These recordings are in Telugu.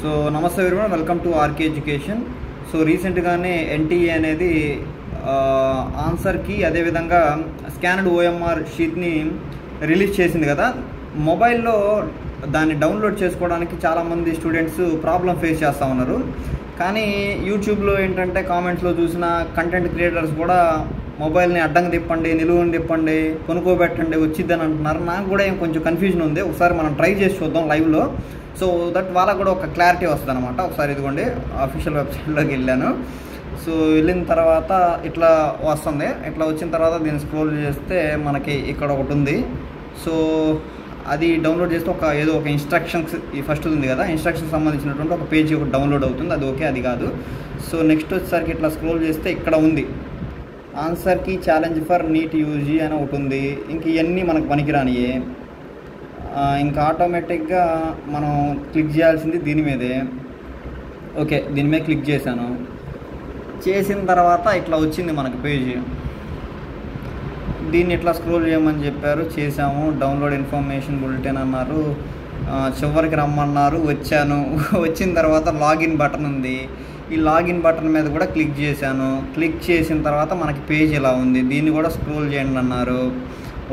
సో నమస్తే everyone, welcome to RK education. So రీసెంట్గానే ఎన్టీఏ అనేది ఆన్సర్కి అదేవిధంగా స్కానర్డ్ ఓఎంఆర్ షీట్ని రిలీజ్ చేసింది కదా. మొబైల్లో దాన్ని డౌన్లోడ్ చేసుకోవడానికి చాలామంది స్టూడెంట్స్ ప్రాబ్లం ఫేస్ చేస్తూ ఉన్నారు. కానీ యూట్యూబ్లో ఏంటంటే కామెంట్స్లో చూసిన కంటెంట్ క్రియేటర్స్ కూడా మొబైల్ని అడ్డంగా తిప్పండి, నిలువుని తిప్పండి, కొనుక్కోబెట్టండి వచ్చిద్దని అంటున్నారు. నాకు కూడా ఏం కొంచెం కన్ఫ్యూజన్ ఉంది. ఒకసారి మనం ట్రై చేసి చూద్దాం లైవ్లో. సో దట్ వాళ్ళకు కూడా ఒక క్లారిటీ వస్తుంది అనమాట. ఒకసారి ఇదిగోండి అఫీషియల్ వెబ్సైట్లోకి వెళ్ళాను. సో వెళ్ళిన తర్వాత ఇట్లా వస్తుంది. ఇట్లా వచ్చిన తర్వాత దీన్ని స్క్రోల్ చేస్తే మనకి ఇక్కడ ఒకటి ఉంది. సో అది డౌన్లోడ్ చేస్తే ఏదో ఒక ఇన్స్ట్రక్షన్స్ ఈ ఫస్ట్ ఉంది కదా, ఇన్స్ట్రక్షన్స్ సంబంధించినటువంటి ఒక పేజీ ఒకటి డౌన్లోడ్ అవుతుంది. అది ఓకే, అది కాదు. సో నెక్స్ట్ వచ్చేసరికి ఇట్లా స్క్రోల్ చేస్తే ఇక్కడ ఉంది ఆన్సర్కి ఛాలెంజ్ ఫర్ నీట్ యూజీ అని ఒకటి ఉంది. ఇంక ఇవన్నీ మనకు పనికిరానియే. ఇంకా ఆటోమేటిక్గా మనం క్లిక్ చేయాల్సింది దీని మీదే. ఓకే, దీని మీద క్లిక్ చేశాను. చేసిన తర్వాత ఇట్లా వచ్చింది మనకు పేజీ. దీన్ని ఇట్లా స్క్రోల్ చేయమని చెప్పారు, చేసాము. డౌన్లోడ్ ఇన్ఫర్మేషన్ బులెటిన్ అన్నారు, చివరికి రమ్మన్నారు. వచ్చాను. వచ్చిన తర్వాత లాగిన్ బటన్ ఉంది. ఈ లాగిన్ బటన్ మీద కూడా క్లిక్ చేశాను. క్లిక్ చేసిన తర్వాత మనకి పేజ్ ఇలా ఉంది. దీన్ని కూడా స్క్రోల్ చేయండి అన్నారు.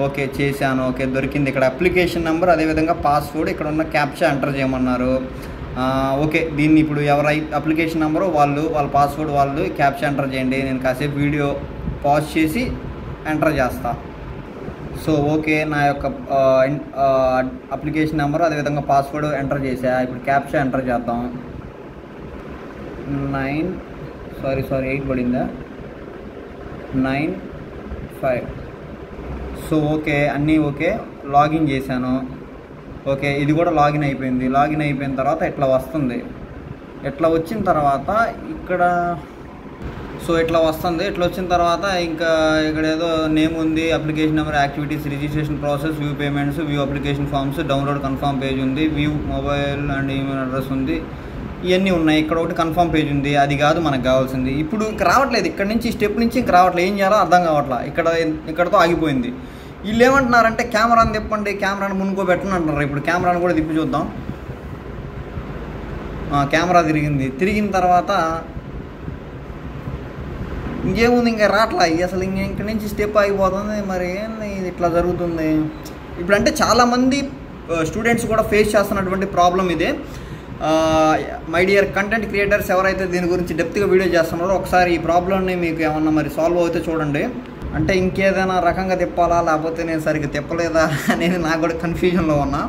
ఓకే చేశాను. ఓకే దొరికింది. ఇక్కడ అప్లికేషన్ నెంబర్ అదేవిధంగా పాస్వర్డ్, ఇక్కడ ఉన్న క్యాప్చా ఎంటర్ చేయమన్నారు. ఓకే, దీన్ని ఇప్పుడు ఎవరైతే అప్లికేషన్ నెంబరు వాళ్ళ పాస్వర్డ్ వాళ్ళు క్యాప్చా ఎంటర్ చేయండి. నేను కాసేపు వీడియో పాజ్ చేసి ఎంటర్ చేస్తా. సో ఓకే, నా యొక్క అప్లికేషన్ నెంబరు అదేవిధంగా పాస్వర్డ్ ఎంటర్ చేసా. ఇప్పుడు క్యాప్చా ఎంటర్ చేద్దాం. 8 పడిందా, 95. సో ఓకే, అన్నీ ఓకే. లాగిన్ చేశాను. ఓకే, ఇది కూడా లాగిన్ అయిపోయింది. లాగిన్ అయిపోయిన తర్వాత ఇట్లా వస్తుంది. ఇట్లా వచ్చిన తర్వాత ఇక్కడ ఇట్లా వస్తుంది. ఇట్లా వచ్చిన తర్వాత ఇంకా ఇక్కడ ఏదో నేమ్ ఉంది, application number, activities, registration process, view payments, view application forms, download confirm page ఉంది, view mobile and email address ఉంది, ఇవన్నీ ఉన్నాయి. ఇక్కడ ఒకటి కన్ఫర్మ్ పేజ్ ఉంది. అది కాదు మనకు కావాల్సింది. ఇప్పుడు ఇంక రావట్లేదు, ఇక్కడ నుంచి స్టెప్ నుంచి ఇంక రావట్లేదు. ఏం చేయాలో అర్థం కావట్లేదు. ఇక్కడతో ఆగిపోయింది. వీళ్ళు ఏమంటున్నారంటే కెమెరాని తిప్పండి, కెమెరాని మునుకోబెట్టండి అంటున్నారు. ఇప్పుడు కెమెరాని కూడా తిప్పి చూద్దాం. కెమెరా తిరిగిన తర్వాత ఇంకేముంది, ఇంకా రావట్లా అసలు. ఇక్కడ నుంచి స్టెప్ ఆగిపోతుంది. మరి ఏంది ఇది ఇట్లా జరుగుతుంది? ఇప్పుడు అంటే చాలామంది స్టూడెంట్స్ కూడా ఫేస్ చేస్తున్నటువంటి ప్రాబ్లం ఇదే. మై డియర్ కంటెంట్ క్రియేటర్స్ ఎవరైతే దీని గురించి డెప్త్గా వీడియో చేస్తున్నారో ఒకసారి ఈ ప్రాబ్లమ్ని మీకు ఏమన్నా మరి సాల్వ్ అవుతే చూడండి. అంటే ఇంకేదైనా రకంగా తిప్పాలా లేకపోతే నేను సరిగ్గా తిప్పలేదా అనేది నాకు కూడా కన్ఫ్యూజన్లో ఉన్నా.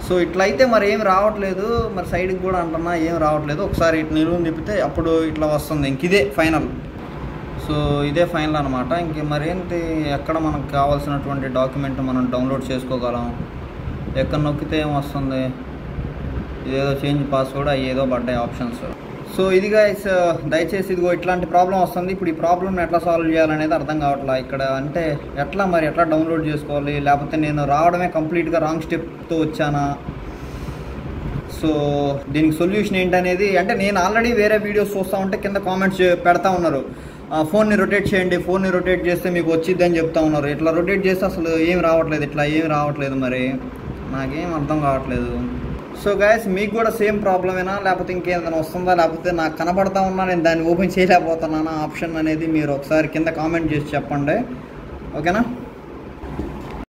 సో ఇట్లయితే మరి ఏం రావట్లేదు. మరి సైడ్కి కూడా అంటున్నా ఏం రావట్లేదు. ఒకసారి ఇటు నిలువుని తిప్పితే అప్పుడు ఇట్లా వస్తుంది. ఇంక ఇదే ఫైనల్. సో ఇదే ఫైనల్ అనమాట. ఇంక మరేంటి, ఎక్కడ మనకు కావాల్సినటువంటి డాక్యుమెంట్ మనం డౌన్లోడ్ చేసుకోగలం. ఎక్కడ నొక్కితే ఏం వస్తుంది, ఇదేదో చేంజ్ పాస్వర్డ్ అయ్యేదో పడ్డాయి ఆప్షన్స్. సో ఇది గైస్, దయచేసి ఇదిగో ఇట్లాంటి ప్రాబ్లం వస్తుంది. ఇప్పుడు ఈ ప్రాబ్లమ్ని ఎట్లా సాల్వ్ చేయాలనేది అర్థం కావట్లేదు. ఇక్కడ అంటే ఎట్లా డౌన్లోడ్ చేసుకోవాలి, లేకపోతే నేను రావడమే కంప్లీట్గా రాంగ్ స్టెప్తో వచ్చానా? సో దీనికి సొల్యూషన్ ఏంటనేది అంటే నేను ఆల్రెడీ వేరే వీడియోస్ చూస్తూ ఉంటే కింద కామెంట్స్ పెడతా ఉన్నారు. ఫోన్ని రొటేట్ చేయండి, ఫోన్ని రొటేట్ చేస్తే మీకు వచ్చిద్ది అని చెప్తా ఉన్నారు. ఇట్లా రొటేట్ చేస్తే అసలు ఏం రావట్లేదు. మరి నాకేం అర్థం కావట్లేదు. సో గైస్, మీకు కూడా సేమ్ ప్రాబ్లమేనా, లేకపోతే ఇంకేదైనా వస్తుందా, లేకపోతే నాకు కనబడతా ఉన్నా నేను దాన్ని ఓపెన్ చేయలేకపోతున్నానా ఆప్షన్ అనేది మీరు ఒకసారి కింద కామెంట్ చేసి చెప్పండి. ఓకేనా?